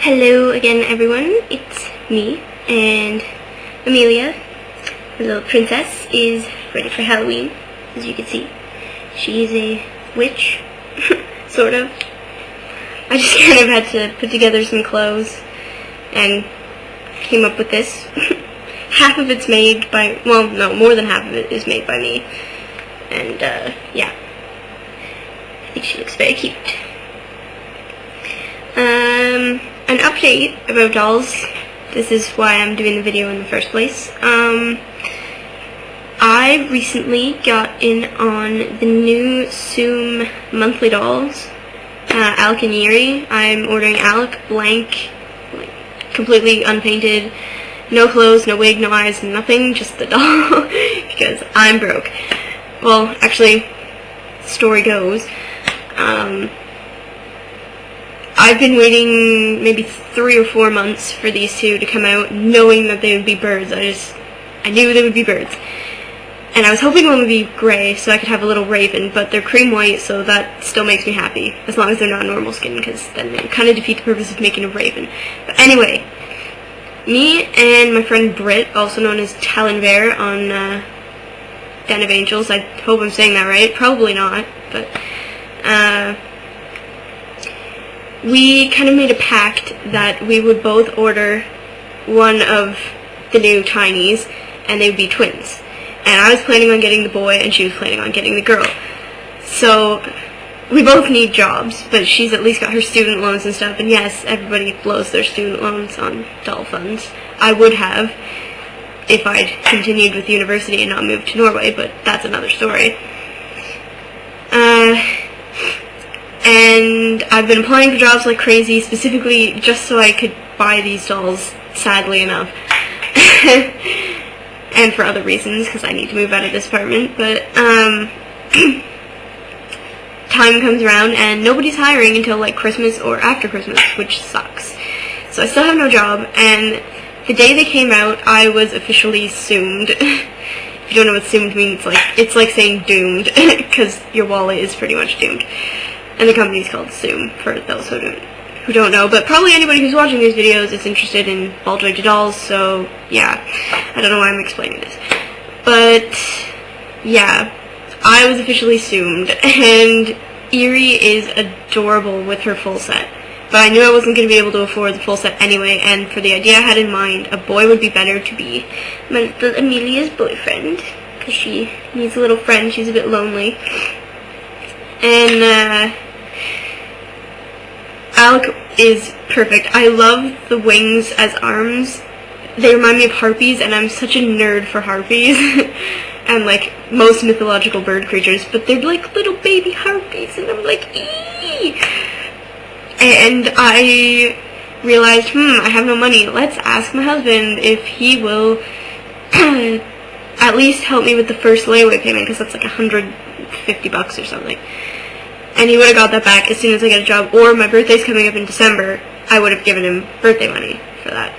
Hello again, everyone. It's me, and Amelia, the little princess, is ready for Halloween. As you can see, she is a witch, sort of. I just kind of had to put together some clothes and came up with this. Half of it's made by, well, no, more than half of it is made by me. And, yeah. I think she looks very cute. An update about dolls. This is why I'm doing the video in the first place. I recently got in on the new Soom monthly dolls, Alec and Yuri. I'm ordering Alec blank, like, completely unpainted, no clothes, no wig, no eyes, nothing, just the doll, because I'm broke. Well, actually, story goes, I've been waiting maybe 3 or 4 months for these two to come out, knowing that they would be birds. I knew they would be birds. And I was hoping one would be gray, so I could have a little raven, but they're cream white, so that still makes me happy, as long as they're not normal skin, because then they kind of defeat the purpose of making a raven. But anyway, me and my friend Britt, also known as Talonvere on Den of Angels, I hope I'm saying that right, probably not, but we kind of made a pact that we would both order one of the new tinies, and they would be twins. And I was planning on getting the boy, and she was planning on getting the girl. So, we both need jobs, but she's at least got her student loans and stuff, and yes, everybody blows their student loans on doll funds. I would have, if I'd continued with university and not moved to Norway, but that's another story. And I've been applying for jobs like crazy, specifically just so I could buy these dolls, sadly enough. And for other reasons, because I need to move out of this apartment, but, time comes around and nobody's hiring until like Christmas or after Christmas, which sucks. So I still have no job, and the day they came out, I was officially Soomed. If you don't know what Soomed means, it's like saying doomed, because your wallet is pretty much doomed. And the company is called Soom, for those who don't know, but probably anybody who's watching these videos is interested in ball-jointed dolls, so yeah, I don't know why I'm explaining this. But, yeah, I was officially Soomed, and Eerie is adorable with her full set. But I knew I wasn't going to be able to afford the full set anyway, and for the idea I had in mind, a boy would be better to be my little Amelia's boyfriend, because she needs a little friend, she's a bit lonely. And, Alec is perfect. I love the wings as arms. They remind me of harpies, and I'm such a nerd for harpies. And, like, most mythological bird creatures, but they're like little baby harpies, and I'm like, eee! And I realized, I have no money. Let's ask my husband if he will at least help me with the first layaway payment, because that's like $150 or something. And he would have got that back as soon as I get a job, or my birthday's coming up in December, I would have given him birthday money for that.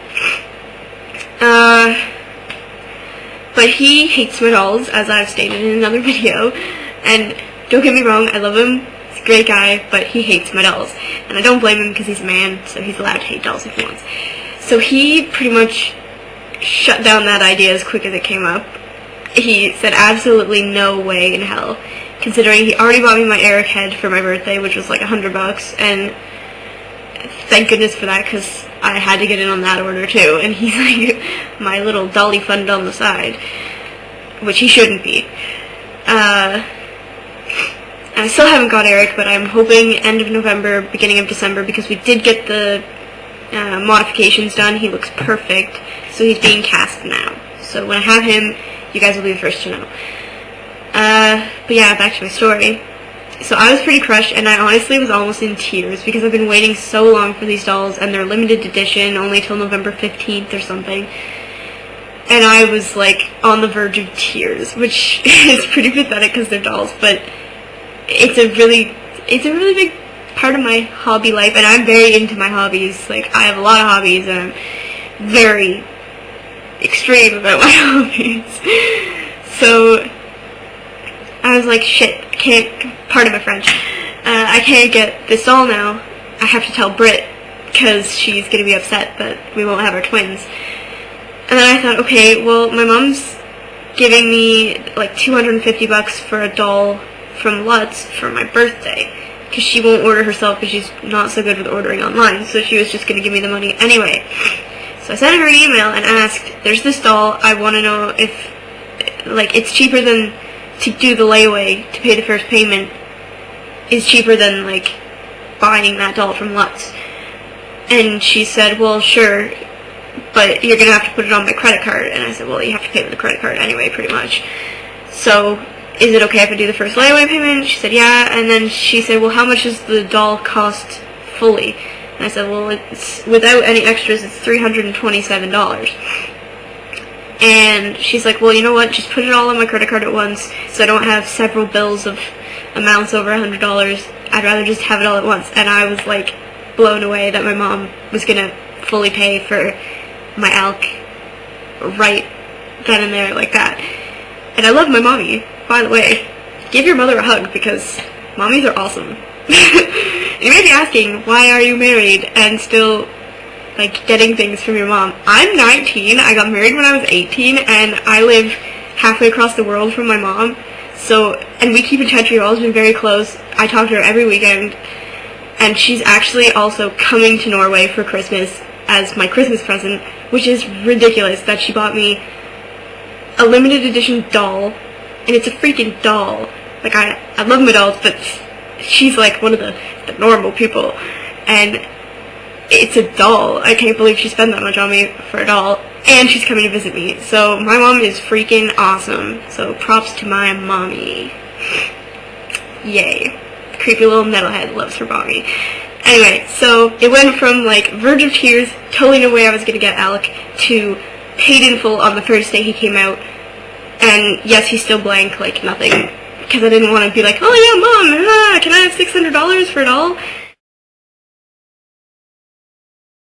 But he hates my dolls, as I've stated in another video, and don't get me wrong, I love him, he's a great guy, but he hates my dolls. And I don't blame him because he's a man, so he's allowed to hate dolls if he wants. So he pretty much shut down that idea as quick as it came up. He said absolutely no way in hell, considering he already bought me my Eric head for my birthday, which was like $100, and thank goodness for that, because I had to get in on that order too, and he's like my little dolly fund on the side, which he shouldn't be. And I still haven't got Eric, but I'm hoping end of November, beginning of December, because we did get the modifications done. He looks perfect, so he's being cast now. So when I have him, you guys will be the first to know. But yeah, back to my story. So I was pretty crushed, and I honestly was almost in tears, because I've been waiting so long for these dolls, and they're limited edition, only till November 15th or something. And I was, like, on the verge of tears, which is pretty pathetic because they're dolls, but it's a really big part of my hobby life, and I'm very into my hobbies. Like, I have a lot of hobbies, and I'm very extreme about my hobbies. So I was like, shit, I can't, pardon my French, I can't get this doll now. I have to tell Britt because she's going to be upset that we won't have our twins. And then I thought, okay, well, my mom's giving me like $250 for a doll from Lutz for my birthday, because she won't order herself because she's not so good with ordering online, so she was just going to give me the money anyway. So I sent her an email and asked, there's this doll, I want to know if, like, it's cheaper than to do the layaway, to pay the first payment, is cheaper than, like, buying that doll from Lutz. And she said, well, sure, but you're going to have to put it on my credit card. And I said, well, you have to pay with a credit card anyway, pretty much. So, is it okay if I do the first layaway payment? She said, yeah. And then she said, well, how much does the doll cost fully? And I said, well, it's without any extras, it's $327. And she's like, well, you know what, just put it all on my credit card at once, so I don't have several bills of amounts over $100. I'd rather just have it all at once. And I was, like, blown away that my mom was going to fully pay for my elk right then and there like that. And I love my mommy, by the way. Give your mother a hug, because mommies are awesome. You may be asking, why are you married and still, like, getting things from your mom? I'm 19, I got married when I was 18, and I live halfway across the world from my mom, so, and we keep in touch, we've always been very close. I talk to her every weekend, and she's actually also coming to Norway for Christmas as my Christmas present, which is ridiculous that she bought me a limited edition doll, and it's a freaking doll. Like, I love my dolls, but she's like one of the normal people, and it's a doll. I can't believe she spent that much on me for a doll, and she's coming to visit me. So my mom is freaking awesome. So props to my mommy. Yay. Creepy little metalhead loves her mommy. Anyway, so it went from, like, verge of tears, totally no way I was going to get Alec, to paid in full on the first day he came out. And yes, he's still blank, like nothing, because I didn't want to be like, oh yeah, Mom, can I have $600 for it all?